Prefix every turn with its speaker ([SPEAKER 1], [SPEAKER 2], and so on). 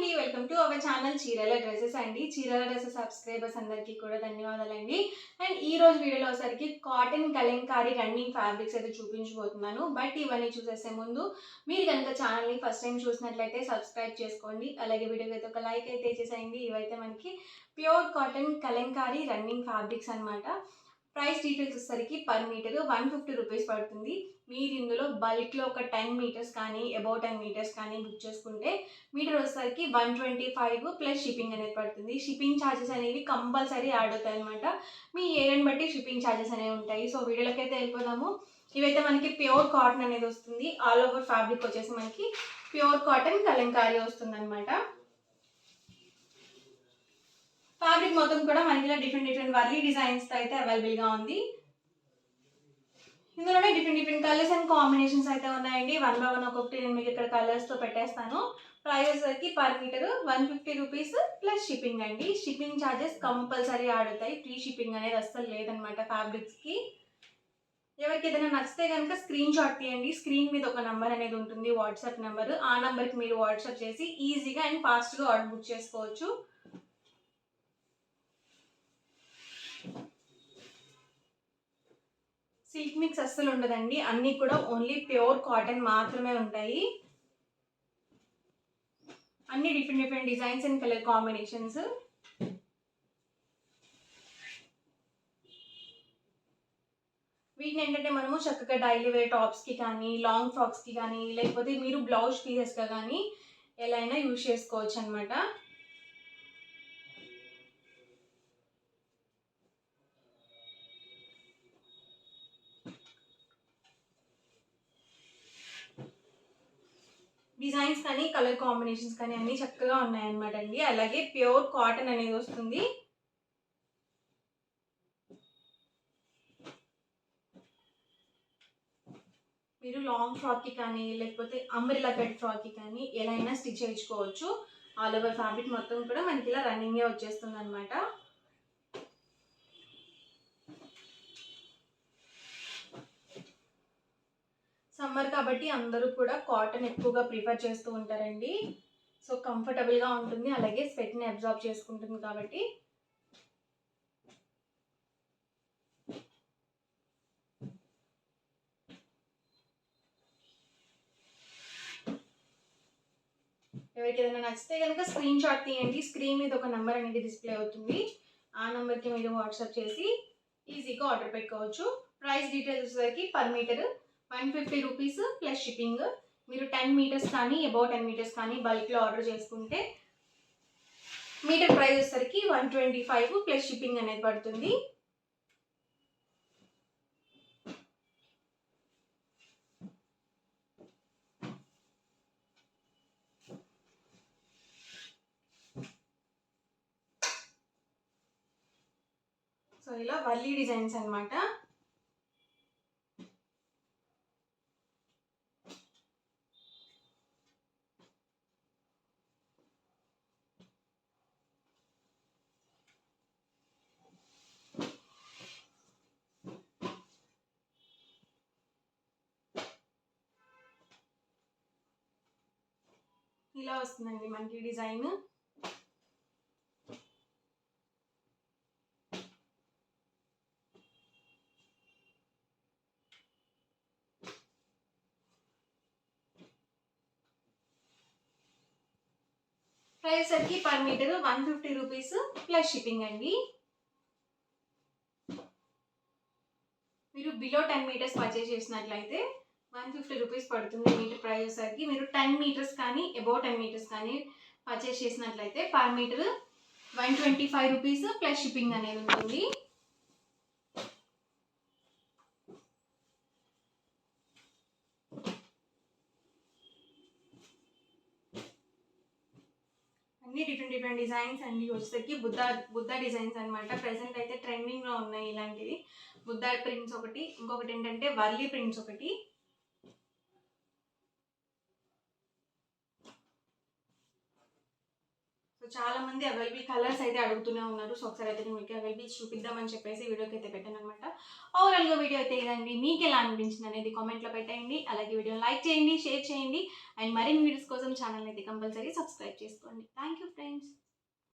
[SPEAKER 1] అండి, welcome to our channel చీరల dresses అండి. చీరల డ్రెస్సెస్ సబ్స్క్రైబర్స్ అందరికీ కూడా ధన్యవాదాలండి. అండ్ ఈ రోజు వీడియోలో వచ్చరికి కాటన్ కలంకారీ రన్నింగ్ ఫ్యాబ్రిక్స్ అయితే చూపించబోతున్నాను. బట్ ఇవన్నీ చూసేసే ముందు మీరు కనుక ఛానల్ని ఫస్ట్ టైం చూసినట్లయితే సబ్స్క్రైబ్ చేసుకోండి. అలాగే వీడియోకి అయితే ఒక లైక్ అయితే చేసేయండి. ఇవైతే మనకి pure cotton Kalamkari running fabrics అనమాట. ప్రైస్ డీటెయిల్స్ వచ్చేసరికి పర్ మీటర్ 150 రూపీస్ పడుతుంది. మీరు ఇందులో బల్క్లో ఒక 10 మీటర్స్ కానీ అబౌట్ 10 మీటర్స్ కానీ బుక్ చేసుకుంటే మీటర్ వచ్చేసరికి 125 ప్లస్ షిప్పింగ్ అనేది పడుతుంది. షిప్పింగ్ ఛార్జెస్ అనేవి కంపల్సరీ యాడ్ అవుతాయి అనమాట. మీ ఏరియాని బట్టి షిప్పింగ్ ఛార్జెస్ అనేవి ఉంటాయి. సో వీడియోలోకి అయితే వెళ్ళిపోదాము. ఇవైతే మనకి ప్యూర్ కాటన్ అనేది వస్తుంది. ఆల్ ఓవర్ ఫ్యాబ్రిక్ వచ్చేసి మనకి ప్యూర్ కాటన్ కలంకారీ వస్తుంది అనమాట. ఫ్యాబ్రిక్ మొత్తం కూడా మనకి డిఫరెంట్ వర్లీ డిజైన్స్తో అయితే అవైలబుల్గా ఉంది. ఇందులోనే డిఫరెంట్ కలర్స్ అండ్ కాంబినేషన్స్ అయితే ఉన్నాయండి. 1 by 1 ఒక్కొక్కటి నేను మీకు ఇక్కడ కలర్స్తో పెట్టేస్తాను. ప్రైస్ వచ్చి per metre 150 rupees plus shipping అండి. షిప్పింగ్ ఛార్జెస్ కంపల్సరీ ఆడుతాయి. ఫ్రీ షిప్పింగ్ అనేది అస్సలు లేదనమాట ఫ్యాబ్రిక్స్కి. ఎవరికి ఏదైనా నచ్చితే కనుక స్క్రీన్ షాట్ తీయండి. స్క్రీన్ మీద ఒక నెంబర్ అనేది ఉంటుంది, వాట్సాప్ నెంబర్. ఆ నెంబర్కి మీరు వాట్సాప్ చేసి ఈజీగా అండ్ ఫాస్ట్గా ఆర్డర్ బుక్ చేసుకోవచ్చు. సిల్క్ మిక్స్ అస్సలు ఉండదండి. అన్నీ కూడా ఓన్లీ ప్యూర్ కాటన్ మాత్రమే ఉంటాయి. అన్ని different designs and colour combinations. వీటిని ఏంటంటే మనము చక్కగా డైలీ వేర్ టాప్స్కి కానీ, లాంగ్ ఫ్రాక్స్కి కానీ, లేకపోతే మీరు బ్లౌజ్ పీసెస్గా కానీ ఎలా అయినా యూజ్ చేసుకోవచ్చు అనమాట. డిజైన్స్ కానీ కలర్ కాంబినేషన్స్ కానీ అన్నీ చక్కగా ఉన్నాయన్నమాట అండి. అలాగే ప్యూర్ కాటన్ అనేది వస్తుంది. మీరు లాంగ్ ఫ్రాక్కి కానీ లేకపోతే అంబ్రెల్లా కట్ ఫ్రాక్కి కానీ ఎలా అయినా స్టిచ్ చేయించుకోవచ్చు. ఆల్ ఓవర్ ఫ్యాబ్రిక్ మొత్తం కూడా మనకి ఇలా రన్నింగే వచ్చేస్తుంది అనమాట. సమ్మర్ కాబట్టి అందరూ కూడా కాటన్ ఎక్కువగా ప్రిఫర్ చేస్తూ ఉంటారండి. సో కంఫర్టబుల్గా ఉంటుంది, అలాగే స్వెట్ని అబ్జార్బ్ చేసుకుంటుంది కాబట్టి. ఎవరికి ఏదైనా నచ్చితే కనుక స్క్రీన్ షాట్ తీయండి. స్క్రీన్ మీద ఒక నెంబర్ అనేది డిస్ప్లే అవుతుంది. ఆ నెంబర్కి మీరు వాట్సాప్ చేసి ఈజీగా ఆర్డర్ పెట్టుకోవచ్చు. ప్రైస్ డీటెయిల్స్ వచ్చేసరికి per metre 150 rupees plus shipping. మీరు 10 మీటర్స్ కానీ అబౌట్ 10 మీటర్స్ కానీ బల్క్లో ఆర్డర్ చేసుకుంటే మీటర్ ప్రైస్ వచ్చేసరికి 125 ప్లస్ షిప్పింగ్ అనేది పడుతుంది. సో ఇలా వర్లీ డిజైన్స్ అనమాట. ఇలా వస్తుందండి మనకి డిజైన్. ప్రైస్ వచ్చి per metre 150 rupees plus shipping అండి. మీరు బిలో 10 మీటర్స్ పర్చేస్ చేసినట్లయితే 150 రూపీస్ పడుతుంది మీటర్ ప్రైస్ వచ్చేసరికి. మీరు 10 మీటర్స్ కానీ అబౌట్ 10 మీటర్స్ కానీ పర్చేస్ చేసినట్లయితే per metre 125 rupees plus shipping అనేది ఉంటుంది. అన్ని డిఫరెంట్ డిజైన్స్ అండి. వచ్చేసరికి బుద్ధ డిజైన్స్ అనమాట. ప్రెసెంట్ అయితే ట్రెండింగ్లో ఉన్నాయి ఇలాంటివి. బుద్ధ ప్రింట్స్ ఒకటి, ఇంకొకటి ఏంటంటే వర్లీ ప్రింట్స్ ఒకటి. సో చాలామంది అవైలబుల్ కలర్స్ అయితే అడుగుతూనే ఉన్నారు. సో ఒకసారి అయితే మీకు అవైలబుల్ చూపిద్దామని చెప్పేసి వీడియోకి అయితే పెట్టాను అనమాట. ఓవరాల్గా వీడియో అయితే ఇదండి. మీకు ఎలా అనిపించింది అనేది కామెంట్లో పెట్టండి. అలాగే వీడియోని లైక్ చేయండి, షేర్ చేయండి అండ్ మరిన్ని వీడియోస్ కోసం ఛానల్ అయితే కంపల్సరీ సబ్స్క్రైబ్ చేసుకోండి. Thank you friends.